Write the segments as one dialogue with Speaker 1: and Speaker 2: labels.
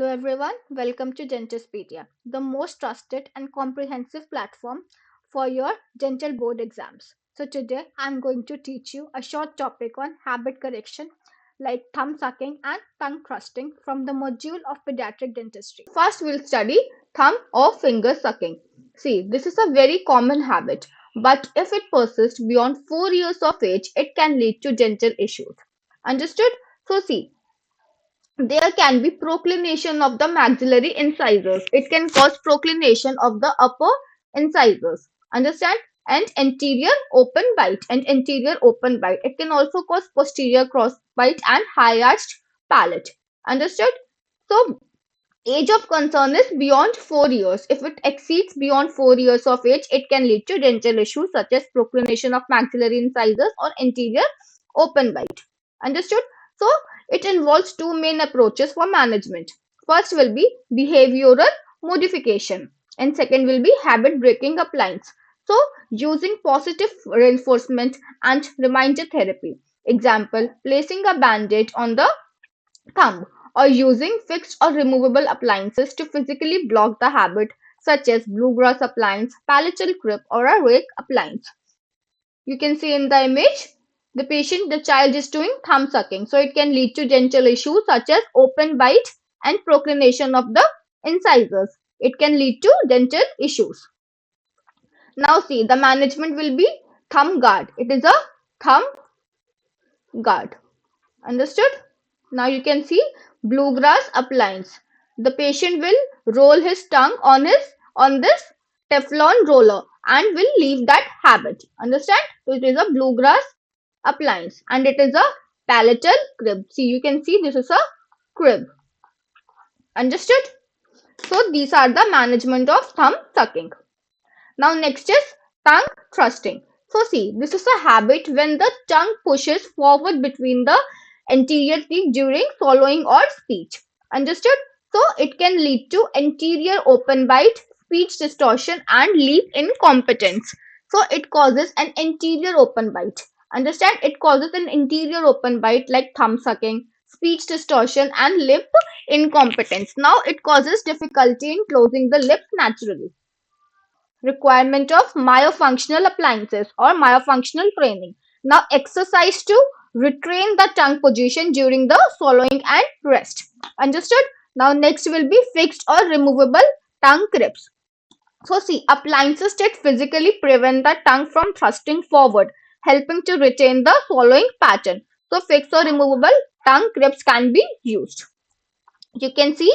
Speaker 1: Hello everyone, welcome to Dentospedia, the most trusted and comprehensive platform for your dental board exams. So today I'm going to teach you a short topic on habit correction like thumb sucking and tongue thrusting from the module of pediatric dentistry. First we'll study thumb or finger sucking. See, this is a very common habit, but if it persists beyond 4 years of age, it can lead to dental issues. Understood? So see, there can be proclination of the maxillary incisors. It can cause proclination of the upper incisors. Understand? And anterior open bite and anterior open bite. It can also cause posterior crossbite and high arched palate. Understood? So, age of concern is beyond 4 years. If it exceeds beyond 4 years of age, it can lead to dental issues such as proclination of maxillary incisors or anterior open bite. Understood? So, it involves two main approaches for management. First will be behavioral modification and second will be habit breaking appliance. So, using positive reinforcement and reminder therapy. Example, placing a band-aid on the thumb or using fixed or removable appliances to physically block the habit such as bluegrass appliance, palatal grip or a rake appliance. You can see in the image the child is doing thumb sucking. So it can lead to dental issues such as open bite and proclination of the incisors. It can lead to dental issues. Now see, the management will be thumb guard. It is a thumb guard. Understood? Now you can see bluegrass appliance. The patient will roll his tongue on this Teflon roller and will leave that habit. Understand? So it is a bluegrass appliance and it is a palatal crib. See, you can see this is a crib. Understood? So these are the management of thumb sucking. Now next is tongue thrusting. So see, this is a habit when the tongue pushes forward between the anterior teeth during swallowing or speech. Understood? So it can lead to anterior open bite, speech distortion and lip incompetence. So it causes an anterior open bite. Understand? It causes an interior open bite like thumb sucking, speech distortion and lip incompetence. Now it causes difficulty in closing the lips naturally. Requirement of myofunctional appliances or myofunctional training. Now exercise to retrain the tongue position during the swallowing and rest. Understood? Now next will be fixed or removable tongue grips. So see, appliances that physically prevent the tongue from thrusting forward, helping to retain the swallowing pattern. So fixed or removable tongue grips can be used. You can see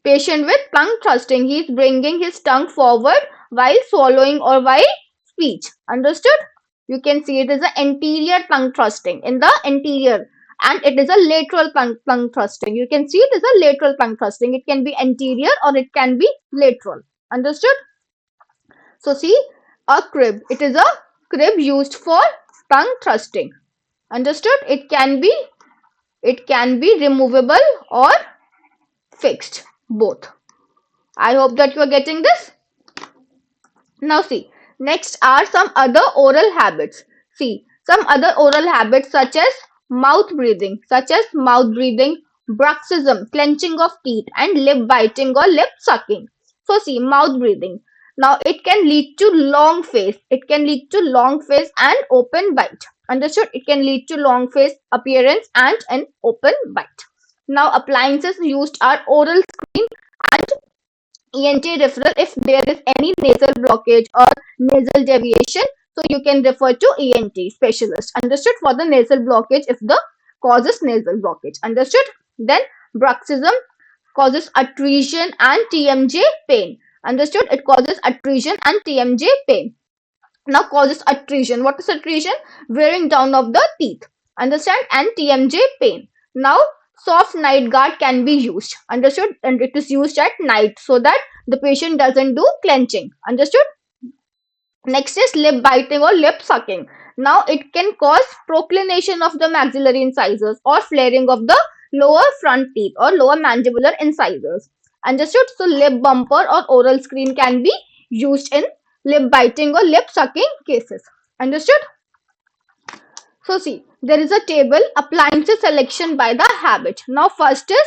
Speaker 1: patient with tongue thrusting. He is bringing his tongue forward while swallowing or while speech. Understood? You can see it is an anterior tongue thrusting in the anterior and it is a lateral tongue thrusting. You can see it is a lateral tongue thrusting. It can be anterior or it can be lateral. Understood? So see, a crib. It is a crib used for tongue thrusting. Understood? It can be removable or fixed, both. I hope that you are getting this. Now see, next are some other oral habits. See, some other oral habits such as mouth breathing, bruxism, clenching of teeth and lip biting or lip sucking. So see, mouth breathing. Now it can lead to long face. It can lead to long face and open bite. Understood? It can lead to long face appearance and an open bite. Now appliances used are oral screen and ENT referral if there is any nasal blockage or nasal deviation. So you can refer to ENT specialist. Understood? For the nasal blockage if the cause is nasal blockage. Understood? Then bruxism causes attrition and TMJ pain. Understood? It causes attrition and TMJ pain. Now causes attrition. What is attrition? Wearing down of the teeth. Understand? And TMJ pain. Now soft night guard can be used. Understood? And it is used at night so that the patient doesn't do clenching. Understood? Next is lip biting or lip sucking. Now it can cause proclination of the maxillary incisors or flaring of the lower front teeth or lower mandibular incisors. Understood? So lip bumper or oral screen can be used in lip biting or lip sucking cases. Understood? So see, there is a table, appliances selection by the habit. Now first is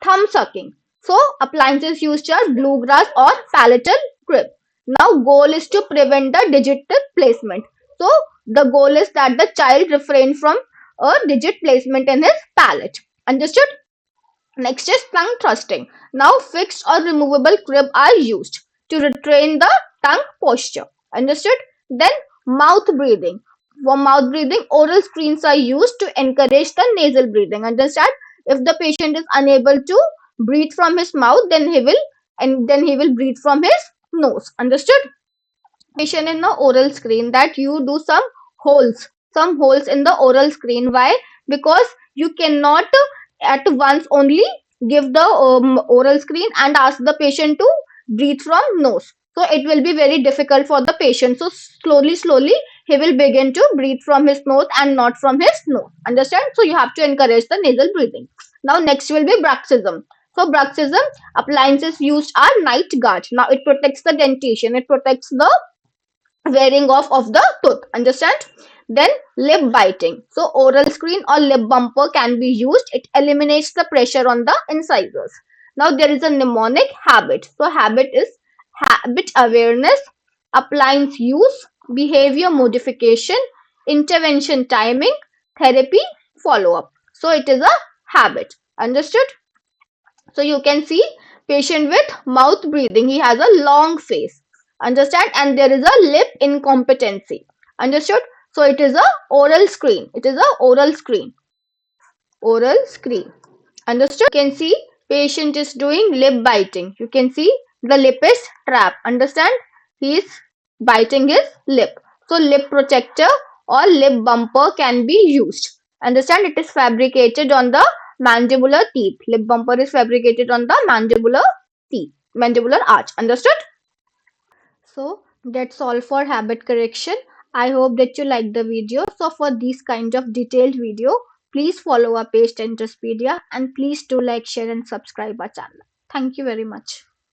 Speaker 1: thumb sucking. So appliances used are bluegrass or palatal grip. Now goal is to prevent the digital placement. So the goal is that the child refrain from a digit placement in his palate. Understood? Next is tongue thrusting. Now fixed or removable crib are used to retrain the tongue posture. Understood? Then mouth breathing. For mouth breathing, oral screens are used to encourage the nasal breathing. Understand? If the patient is unable to breathe from his mouth, then he will breathe from his nose. Understood? Patient in the oral screen that you do some holes in the oral screen. Why? Because you cannot at once only give the oral screen and ask the patient to breathe from nose, so it will be very difficult for the patient. So slowly he will begin to breathe from his mouth and not from his nose. Understand? So you have to encourage the nasal breathing. Now next will be bruxism. So bruxism, appliances used are night guard. Now it protects the dentition, it protects the wearing off of the tooth. Understand? Then lip biting. So oral screen or lip bumper can be used. It eliminates the pressure on the incisors. Now there is a mnemonic habit. So habit is habit awareness, appliance use, behavior modification, intervention timing, therapy follow up. So it is a habit. Understood? So you can see patient with mouth breathing. He has a long face. Understand? And there is a lip incompetency. Understood? So it is a oral screen. It is a oral screen. Oral screen. Understood? You can see patient is doing lip biting. You can see the lip is trapped. Understand? He is biting his lip. So lip protector or lip bumper can be used. Understand? It is fabricated on the mandibular teeth. Lip bumper is fabricated on the mandibular teeth, mandibular arch. Understood? So that's all for habit correction. I hope that you like the video. So for these kind of detailed video, please follow our page Dentospedia, and please do like, share and subscribe our channel. Thank you very much.